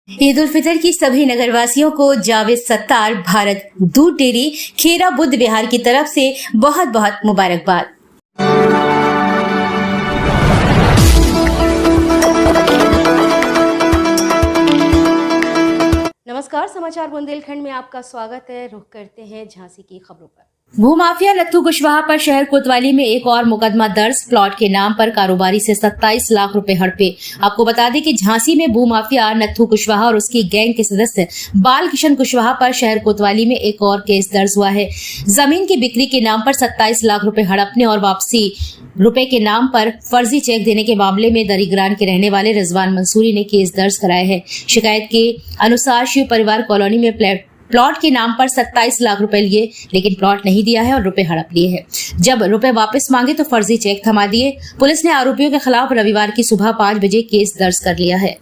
ईद उल फितर की सभी नगरवासियों को जावेद सत्तार भारत दूध डेयरी खेरा बुद्ध विहार की तरफ से बहुत बहुत मुबारकबाद। नमस्कार, समाचार बुंदेलखंड में आपका स्वागत है। रुख करते हैं झांसी की खबरों पर। भूमाफिया नत्थू कुशवाहा पर शहर कोतवाली में एक और मुकदमा दर्ज। प्लॉट के नाम पर कारोबारी से 27 लाख रुपए हड़पे। आपको बता दें कि झांसी में भूमाफिया नत्थू कुशवाहा और उसकी गैंग के सदस्य बाल किशन कुशवाहा पर शहर कोतवाली में एक और केस दर्ज हुआ है। जमीन की बिक्री के नाम पर 27 लाख रुपए हड़पने और वापसी रुपए के नाम पर फर्जी चेक देने के मामले में दरीग्रान के रहने वाले रिजवान मंसूरी ने केस दर्ज कराया है। शिकायत के अनुसार शिव परिवार कॉलोनी में प्लॉट के नाम पर 27 लाख रुपए लिए, लेकिन प्लॉट नहीं दिया है और रुपए हड़प लिए हैं। जब रुपए वापस मांगे तो फर्जी चेक थमा दिए। पुलिस ने आरोपियों के खिलाफ रविवार की सुबह 5 बजे केस दर्ज कर लिया है।